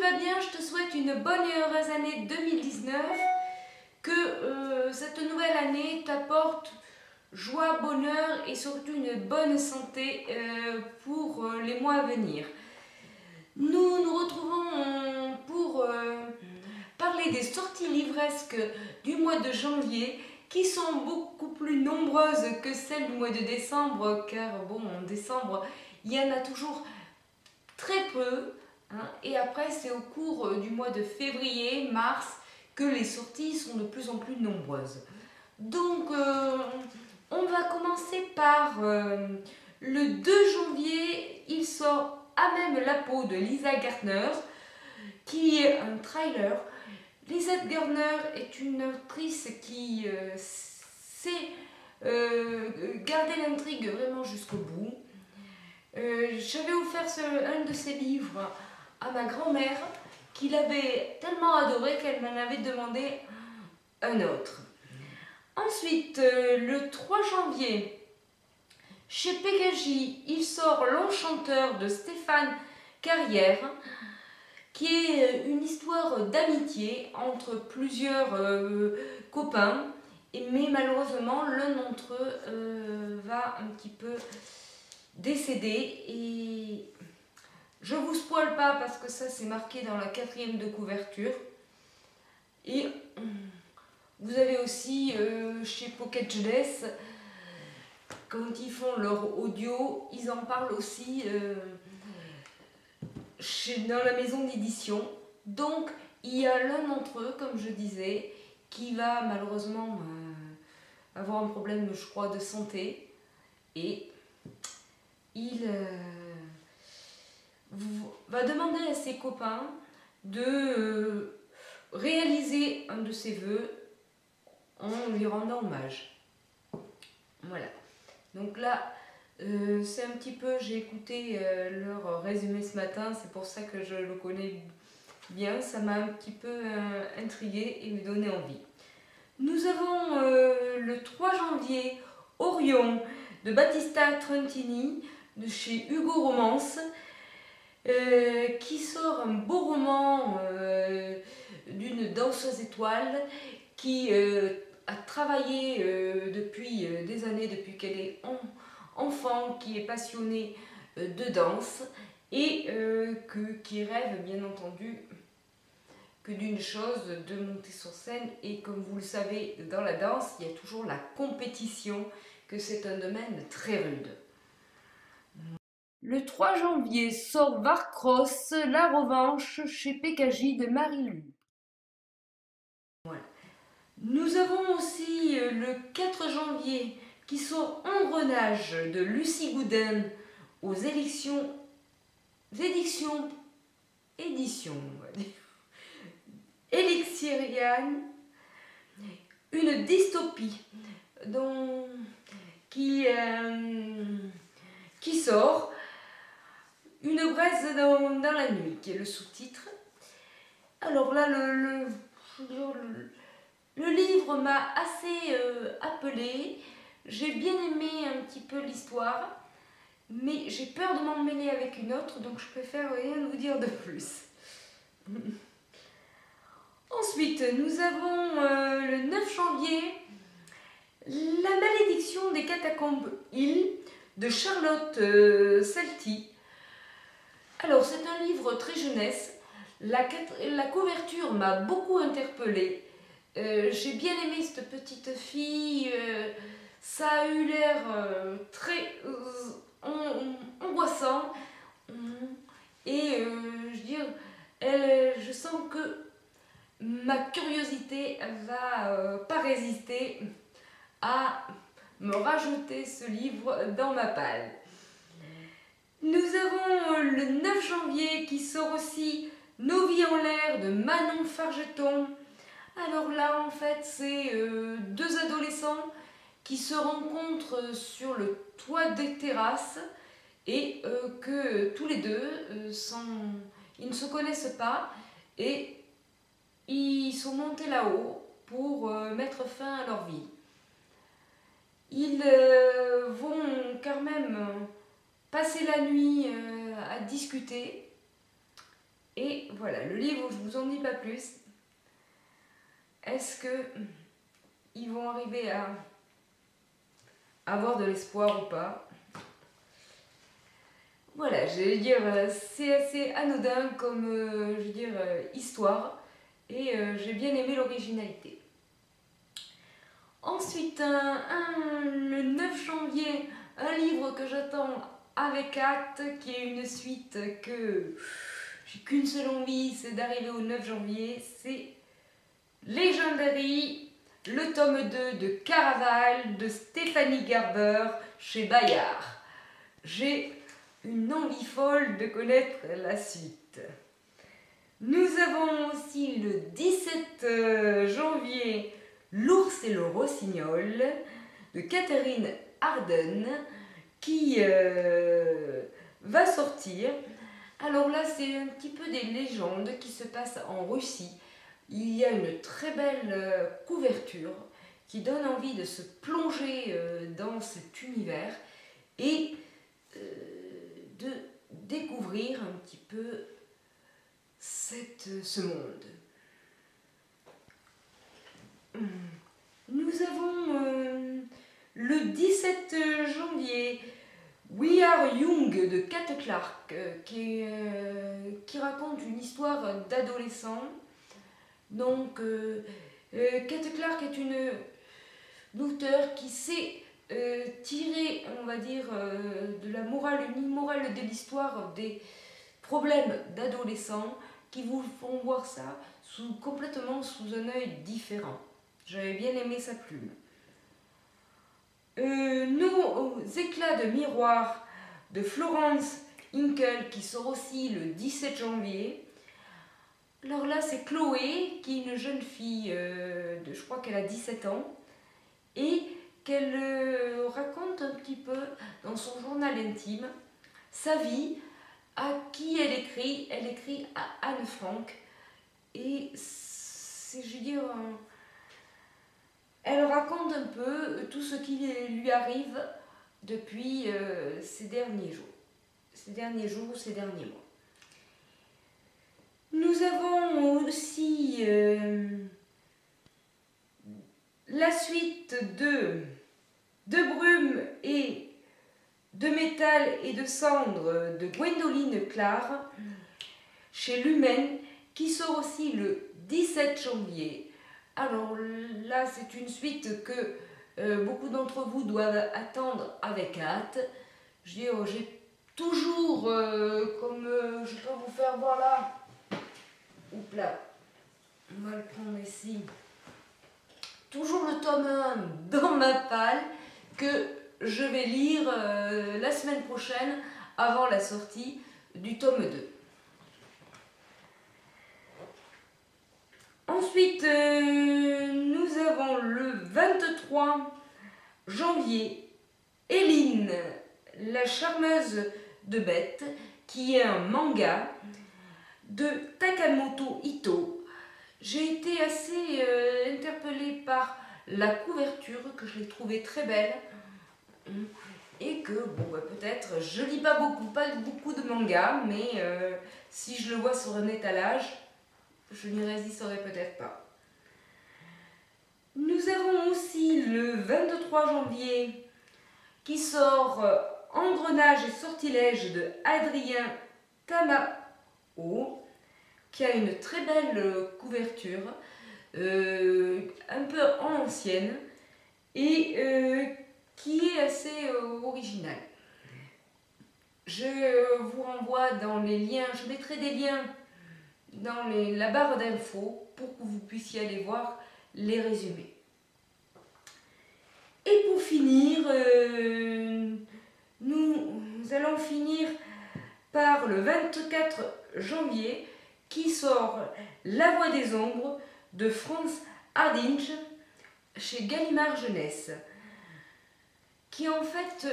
vas bien, je te souhaite une bonne et heureuse année 2019, que cette nouvelle année t'apporte joie, bonheur et surtout une bonne santé pour les mois à venir. Nous nous retrouvons pour parler des sorties livresques du mois de janvier qui sont beaucoup plus nombreuses que celles du mois de décembre, car bon, en décembre il y en a toujours très peu, hein, et après c'est au cours du mois de février, mars que les sorties sont de plus en plus nombreuses. Donc on va commencer par le 2 janvier, il sort À même la peau de Lisa Gardner, qui est un trailer. Lisa Gardner est une autrice qui sait garder l'intrigue vraiment jusqu'au bout. J'avais offert un de ses livres à ma grand-mère, qui l'avait tellement adoré qu'elle m'en avait demandé un autre. Ensuite, le 3 janvier, chez Pekaji, il sort L'Enchanteur de Stéphane Carrière, qui est une histoire d'amitié entre plusieurs copains, mais malheureusement l'un d'entre eux va un petit peu décéder, et je vous spoile pas parce que ça c'est marqué dans la 4e de couverture. Et vous avez aussi chez Pocket Jeunesse, quand ils font leur audio, ils en parlent aussi dans la maison d'édition. Donc il y a l'un d'entre eux, comme je disais, qui va malheureusement avoir un problème, je crois, de santé, et il va demander à ses copains de réaliser un de ses vœux en lui rendant hommage. Voilà. Donc là, c'est un petit peu, j'ai écouté leur résumé ce matin, c'est pour ça que je le connais bien, ça m'a un petit peu intriguée et me donné envie. Nous avons le 3 janvier Orion de Battista Trentini de chez Hugo Romance, qui sort un beau roman d'une danseuse étoile qui a travaillé depuis des années, depuis qu'elle est enfant, qui est passionnée de danse, et qui rêve bien entendu que d'une chose, de monter sur scène. Et comme vous le savez, dans la danse, il y a toujours la compétition, que c'est un domaine très rude. Le 3 janvier sort Warcross, La Revanche chez Pekaji de Marie-Lu. Voilà. Nous avons aussi le 4 janvier qui sort Engrenage de Lucie Goudin aux éditions, on va dire, Elixirian, une dystopie qui sort, Une braise dans la nuit, qui est le sous-titre. Alors là, le livre m'a assez appelé. J'ai bien aimé un petit peu l'histoire, mais j'ai peur de m'en mêler avec une autre, donc je préfère rien vous dire de plus. Ensuite, nous avons le 9 janvier, La malédiction des catacombes Hill de Charlotte Salty. Alors, c'est un livre très jeunesse. La couverture m'a beaucoup interpellée. J'ai bien aimé cette petite fille. Ça a eu l'air très angoissant. Et je veux dire, je sens que ma curiosité va pas résister à me rajouter ce livre dans ma palle. Nous avons le 9 janvier qui sort aussi Nos vies en l'air de Manon Fargeton. Alors là, en fait, c'est deux adolescents qui se rencontrent sur le toit des terrasses, et que tous les deux ils ne se connaissent pas, et ils sont montés là-haut pour mettre fin à leur vie. Ils vont quand même passer la nuit à discuter, Et voilà, le livre, je vous en dis pas plus. Est-ce que ils vont arriver à avoir de l'espoir ou pas? Voilà, je vais dire, c'est assez anodin comme je veux dire, histoire, et j'ai bien aimé l'originalité. Ensuite, le 9 janvier, un livre que j'attends avec hâte, qui est une suite que j'ai qu'une seule envie, c'est d'arriver au 9 janvier, c'est Legendary, le tome 2 de Caraval de Stéphanie Garber chez Bayard. J'ai une envie folle de connaître la suite. Nous avons aussi le 17 janvier L'ours et le rossignol de Catherine Arden qui va sortir. Alors là, c'est un petit peu des légendes qui se passent en Russie. Il y a une très belle couverture qui donne envie de se plonger dans cet univers et de découvrir un petit peu ce monde. Nous avons le 17 janvier We Are Young de Kat Clark qui raconte une histoire d'adolescent. Donc Kat Clark est une auteure qui sait tirer, on va dire, de la morale, une morale de l'histoire des problèmes d'adolescents qui vous font voir ça complètement sous un œil différent. J'avais bien aimé sa plume. Nos éclats de miroir de Florence Hinkel qui sort aussi le 17 janvier. Alors là, c'est Chloé qui est une jeune fille, je crois qu'elle a 17 ans, et qu'elle raconte un petit peu dans son journal intime sa vie, à qui elle écrit à Anne Frank, et c'est, je veux dire, elle raconte un peu tout ce qui lui arrive depuis ces derniers jours, ces derniers mois. Nous avons aussi la suite de Brume et de métal et de cendre de Gwendoline Clare chez Lumen qui sort aussi le 17 janvier. Alors là, c'est une suite que beaucoup d'entre vous doivent attendre avec hâte. J'ai toujours, comme je peux vous faire voir là, oups là, on va le prendre ici, toujours le tome 1 dans ma palle que je vais lire la semaine prochaine avant la sortie du tome 2. Ensuite, nous avons le 23 janvier, Eline, la charmeuse de bêtes, qui est un manga de Takamoto Ito. J'ai été assez interpellée par la couverture, que je l'ai trouvée très belle, et que, bon, bah, peut-être, je lis pas beaucoup de mangas, mais si je le vois sur un étalage, je n'y résisterai peut-être pas. Nous avons aussi le 23 janvier qui sort Engrenage et sortilège de Adrien Tamao, qui a une très belle couverture, un peu ancienne, et qui est assez originale. Je vous renvoie dans les liens, je mettrai des liens dans la barre d'infos pour que vous puissiez aller voir les résumés. Et pour finir, nous allons finir par le 24 janvier qui sort La Voix des Ombres de Franz Hardinge chez Gallimard Jeunesse, qui est en fait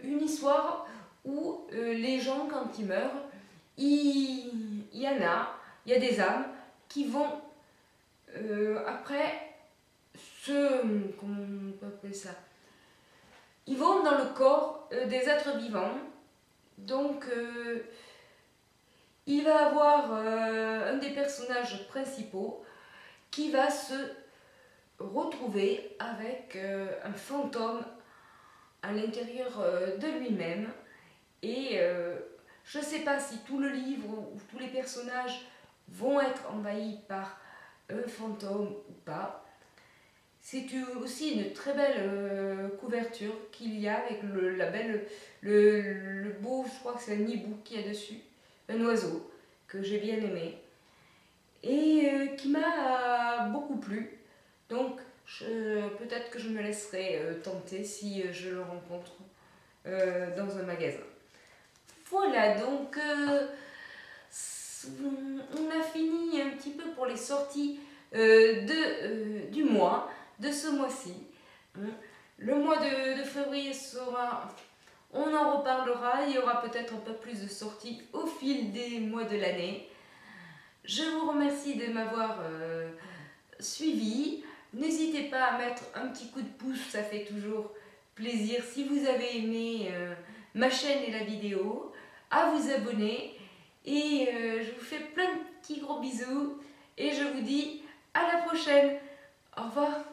une histoire où les gens, quand ils meurent, il y a des âmes qui vont après comment on peut appeler ça, ils vont dans le corps des êtres vivants, donc il va avoir un des personnages principaux qui va se retrouver avec un fantôme à l'intérieur de lui-même. Et je ne sais pas si tout le livre ou tous les personnages vont être envahis par un fantôme ou pas. C'est aussi une très belle couverture qu'il y a avec le beau, je crois que c'est un hibou qu'il y a dessus, un oiseau que j'ai bien aimé et qui m'a beaucoup plu. Donc peut-être que je me laisserai tenter si je le rencontre dans un magasin. Voilà, donc on a fini un petit peu pour les sorties du mois, de ce mois-ci. Le mois de février sera... On en reparlera, il y aura peut-être un peu plus de sorties au fil des mois de l'année. Je vous remercie de m'avoir suivi. N'hésitez pas à mettre un petit coup de pouce, ça fait toujours plaisir. Si vous avez aimé ma chaîne et la vidéo, à vous abonner. Et je vous fais plein de petits gros bisous. Et je vous dis à la prochaine. Au revoir.